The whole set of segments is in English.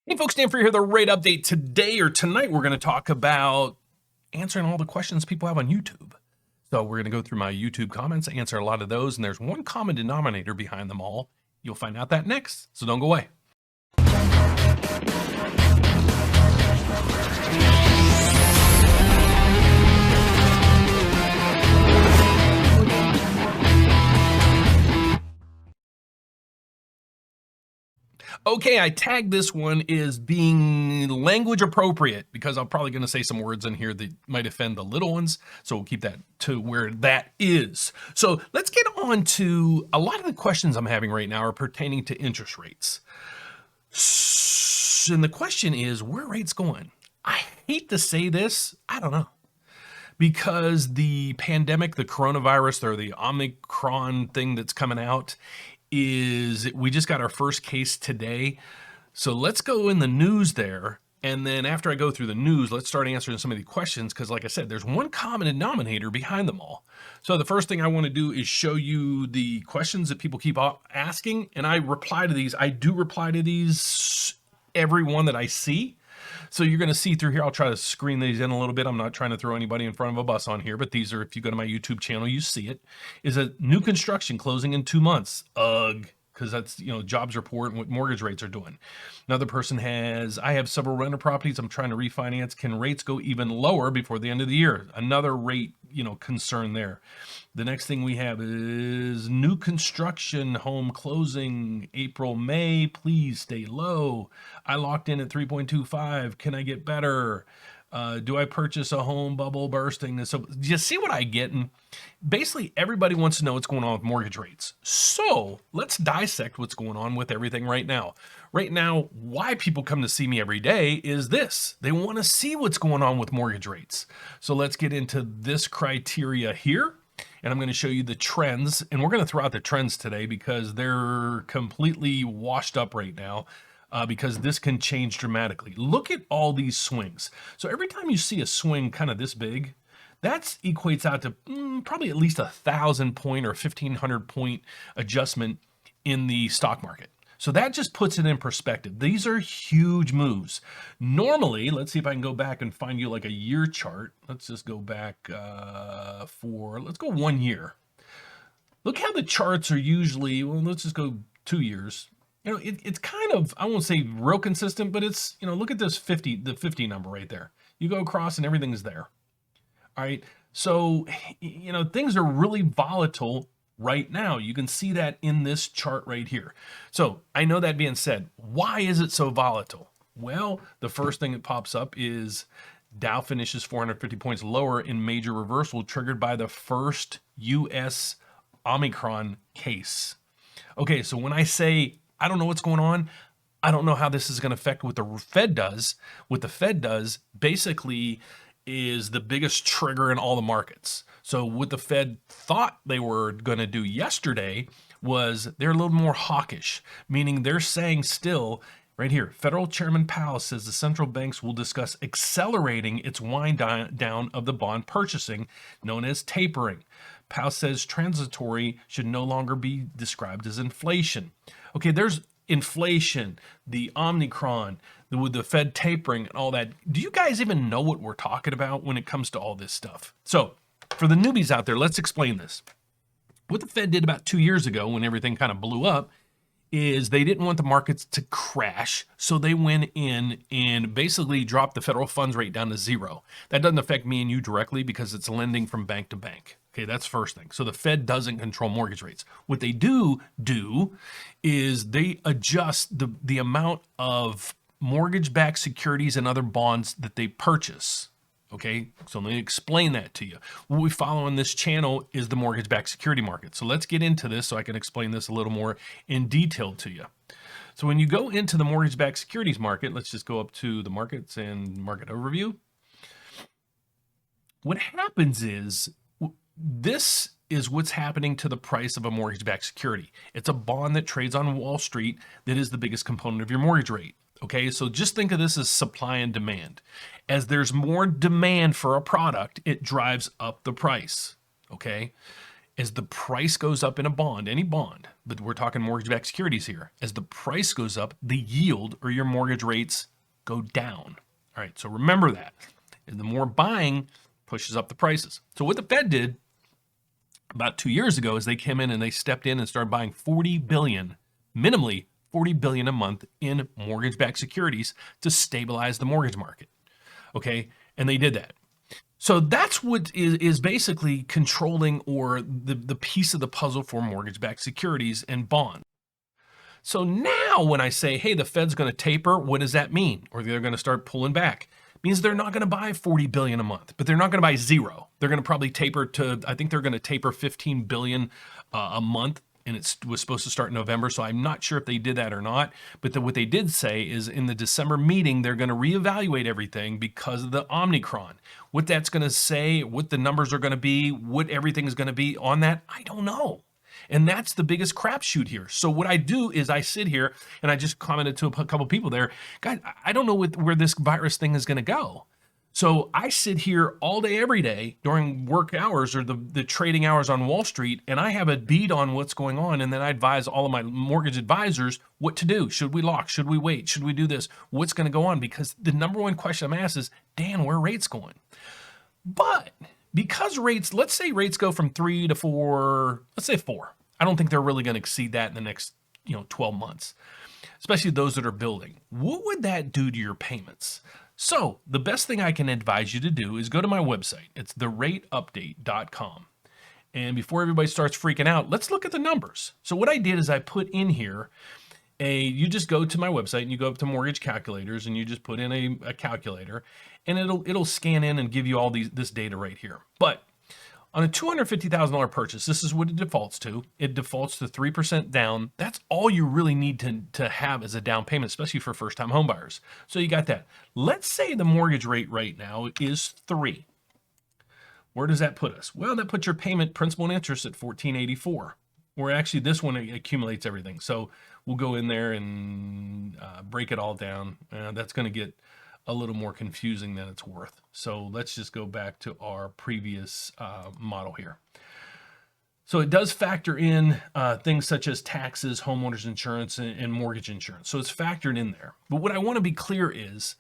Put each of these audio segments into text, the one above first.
Hey folks, Dan Frio here, the rate update. Today or tonight, we're going to talk about answering all the questions people have on YouTube. So we're going to go through my YouTube comments, answer a lot of those, and there's one common denominator behind them all. You'll find out that next, so don't go away. Okay, I tagged this one as being language appropriate because I'm probably going to say some words in here that might offend the little ones. So we'll keep that to where that is. So let's get on to a lot of the questions I'm having right now are pertaining to interest rates. And the question is, where are rates going? I hate to say this, I don't know. Because the pandemic, the coronavirus, or the Omicron thing that's coming out, we just got our first case today. So let's go in the news there. And then after I go through the news, let's start answering some of the questions. Because like I said, there's one common denominator behind them all. So the first thing I want to do is show you the questions that people keep asking. And I reply to these. I do reply to these, every one that I see. So you're going to see through here, I'll try to screen these in a little bit. I'm not trying to throw anybody in front of a bus on here, but these are, if you go to my YouTube channel, you see it, is a new construction closing in 2 months. Ugh, because that's, jobs report and what mortgage rates are doing. Another person I have several rental properties I'm trying to refinance. Can rates go even lower before the end of the year? Another rate, concern there. The next thing we have is new construction home closing April, May. Please stay low. I locked in at 3.25. Can I get better? Do I purchase a home bubble bursting? So you see what I get? And basically everybody wants to know what's going on with mortgage rates. So let's dissect what's going on with everything right now. Right now, why people come to see me every day is this. They want to see what's going on with mortgage rates. So let's get into this criteria here. And I'm going to show you the trends. And we're going to throw out the trends today because they're completely washed up right now. Because this can change dramatically. Look at all these swings. So every time you see a swing kind of this big, that equates out to probably at least 1,000 point or 1,500 point adjustment in the stock market. So that just puts it in perspective. These are huge moves. Normally, let's see if I can go back and find you like a year chart. Let's just go back let's go 1 year. Look how the charts are usually, well, let's just go 2 years. It's kind of, I won't say real consistent, but it's, look at this the 50 number right there. You go across and everything is there. All right. So, things are really volatile right now. You can see that in this chart right here. So I know that being said, why is it so volatile? Well, the first thing that pops up is Dow finishes 450 points lower in major reversal triggered by the first U.S. Omicron case. Okay. So when I say, I don't know what's going on, I don't know how this is going to affect what the Fed does. What the Fed does basically is the biggest trigger in all the markets. So what the Fed thought they were going to do yesterday was they're a little more hawkish, meaning they're saying still, right here, Federal Chairman Powell says the central banks will discuss accelerating its wind down of the bond purchasing, known as tapering. Powell says transitory should no longer be described as inflation. Okay, there's inflation, the Omicron, the Fed tapering and all that. Do you guys even know what we're talking about when it comes to all this stuff? So for the newbies out there, let's explain this. What the Fed did about 2 years ago when everything kind of blew up is they didn't want the markets to crash. So they went in and basically dropped the federal funds rate down to 0. That doesn't affect me and you directly because it's lending from bank to bank. Okay, that's first thing. So the Fed doesn't control mortgage rates. What they do is they adjust the amount of mortgage-backed securities and other bonds that they purchase. Okay, so let me explain that to you. What we follow on this channel is the mortgage-backed security market. So let's get into this so I can explain this a little more in detail to you. So when you go into the mortgage-backed securities market, let's just go up to the markets and market overview. What happens is, this is what's happening to the price of a mortgage-backed security. It's a bond that trades on Wall Street that is the biggest component of your mortgage rate. Okay, so just think of this as supply and demand. As there's more demand for a product, it drives up the price. Okay, as the price goes up in a bond, any bond, but we're talking mortgage-backed securities here, as the price goes up, the yield or your mortgage rates go down. All right, so remember that. And the more buying pushes up the prices. So what the Fed did about 2 years ago is they came in and they stepped in and started buying 40 billion, minimally 40 billion a month in mortgage-backed securities to stabilize the mortgage market. Okay, and they did that. So that's what is basically controlling or the piece of the puzzle for mortgage-backed securities and bonds. So now when I say, hey, the Fed's going to taper, what does that mean? Or they're going to start pulling back. It means they're not going to buy 40 billion a month, but they're not going to buy zero. They're going to probably taper to, I think they're going to taper 15 billion a month. And it was supposed to start in November, so I'm not sure if they did that or not. But what they did say is in the December meeting, they're going to reevaluate everything because of the Omicron. What that's going to say, what the numbers are going to be, what everything is going to be on that, I don't know. And that's the biggest crapshoot here. So what I do is I sit here and I just commented to a couple people there, guys, I don't know where this virus thing is going to go. So I sit here all day, every day during work hours or the trading hours on Wall Street, and I have a bead on what's going on. And then I advise all of my mortgage advisors what to do. Should we lock? Should we wait? Should we do this? What's going to go on? Because the number one question I'm asked is, Dan, where are rates going? But because rates, let's say rates go from 3 to 4, let's say 4. I don't think they're really going to exceed that in the next 12 months, especially those that are building. What would that do to your payments? So the best thing I can advise you to do is go to my website. It's therateupdate.com. And before everybody starts freaking out, let's look at the numbers. So what I did is I put in here you just go to my website and you go up to mortgage calculators and you just put in a calculator and it'll scan in and give you all this data right here. But on a $250,000 purchase, this is what it defaults to. It defaults to 3% down. That's all you really need to have as a down payment, especially for first-time home buyers. So you got that. Let's say the mortgage rate right now is 3. Where does that put us? Well, that puts your payment, principal and interest at $1,484. Or actually, this one accumulates everything. So we'll go in there and break it all down. That's going to get a little more confusing than it's worth. So let's just go back to our previous model here. So it does factor in things such as taxes, homeowners insurance, and mortgage insurance. So it's factored in there. But what I want to be clear is,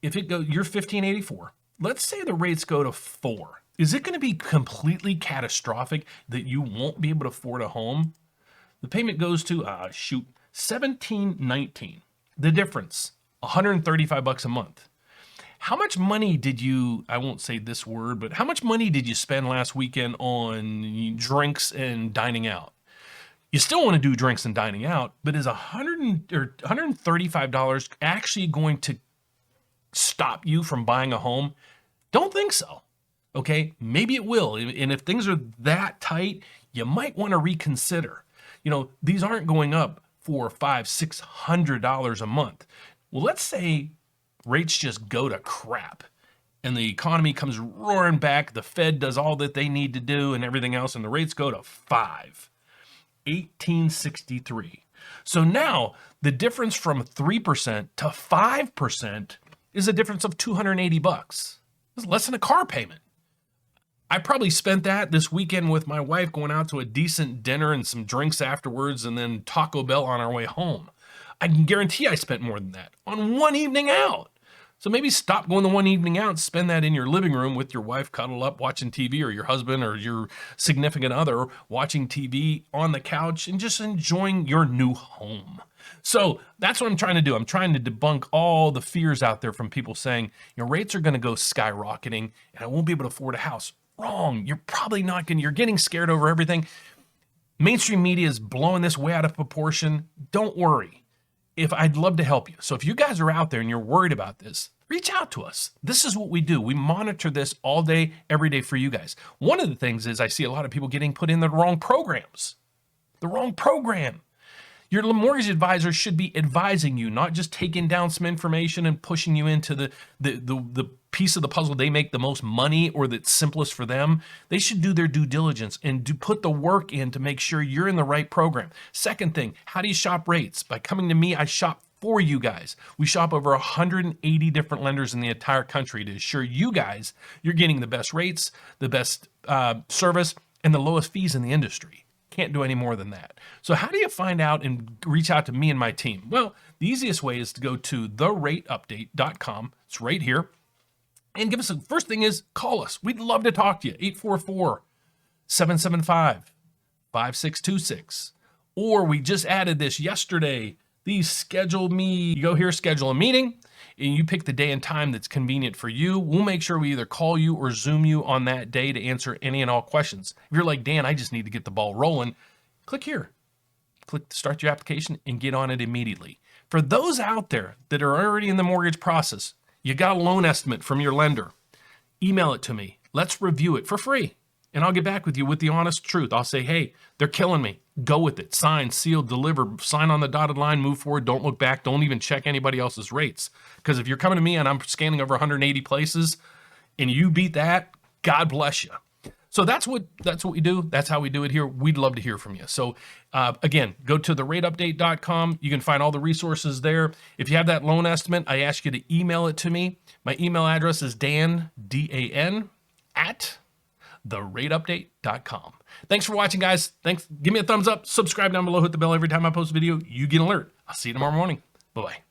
if it goes, you're $1,584. Let's say the rates go to 4. Is it going to be completely catastrophic that you won't be able to afford a home? The payment goes to $1,719. The difference, $135 a month. How much money did you, I won't say this word, but how much money did you spend last weekend on drinks and dining out? You still want to do drinks and dining out, but is $135 actually going to stop you from buying a home? Don't think so. Okay, maybe it will. And if things are that tight, you might want to reconsider. These aren't going up $400, $500, $600 a month. Well, let's say rates just go to crap and the economy comes roaring back. The Fed does all that they need to do and everything else, and the rates go to 5, $1,863. So now the difference from 3% to 5% is a difference of $280. It's less than a car payment. I probably spent that this weekend with my wife going out to a decent dinner and some drinks afterwards and then Taco Bell on our way home. I can guarantee I spent more than that on one evening out. So maybe stop going the one evening out and spend that in your living room with your wife cuddled up watching TV, or your husband or your significant other watching TV on the couch and just enjoying your new home. So that's what I'm trying to do. I'm trying to debunk all the fears out there from people saying, rates are going to go skyrocketing and I won't be able to afford a house. Wrong. You're probably not going to, you're getting scared over everything. Mainstream media is blowing this way out of proportion. Don't worry. I'd love to help you. So if you guys are out there and you're worried about this, reach out to us. This is what we do. We monitor this all day, every day for you guys. One of the things is I see a lot of people getting put in the wrong programs. The wrong program. Your mortgage advisor should be advising you, not just taking down some information and pushing you into the piece of the puzzle they make the most money or that's simplest for them. They should do their due diligence and put the work in to make sure you're in the right program. Second thing, how do you shop rates? By coming to me, I shop for you guys. We shop over 180 different lenders in the entire country to assure you guys you're getting the best rates, the best service, and the lowest fees in the industry. Can't do any more than that. So how do you find out and reach out to me and my team? Well, the easiest way is to go to therateupdate.com. It's right here. And give us a first thing is call us. We'd love to talk to you. 844-775-5626. Or we just added this yesterday. These schedule me. You go here, schedule a meeting, and you pick the day and time that's convenient for you. We'll make sure we either call you or Zoom you on that day to answer any and all questions. If you're like, Dan, I just need to get the ball rolling, click here. Click to start your application and get on it immediately. For those out there that are already in the mortgage process, you got a loan estimate from your lender, email it to me. Let's review it for free. And I'll get back with you with the honest truth. I'll say, hey, they're killing me. Go with it. Sign, seal, deliver, sign on the dotted line, move forward. Don't look back. Don't even check anybody else's rates. Because if you're coming to me and I'm scanning over 180 places and you beat that, God bless you. So that's what we do. That's how we do it here. We'd love to hear from you. So again, go to therateupdate.com. You can find all the resources there. If you have that loan estimate, I ask you to email it to me. My email address is Dan, D-A-N, at therateupdate.com. Thanks for watching, guys. Thanks. Give me a thumbs up. Subscribe down below. Hit the bell every time I post a video. You get an alert. I'll see you tomorrow morning. Bye-bye.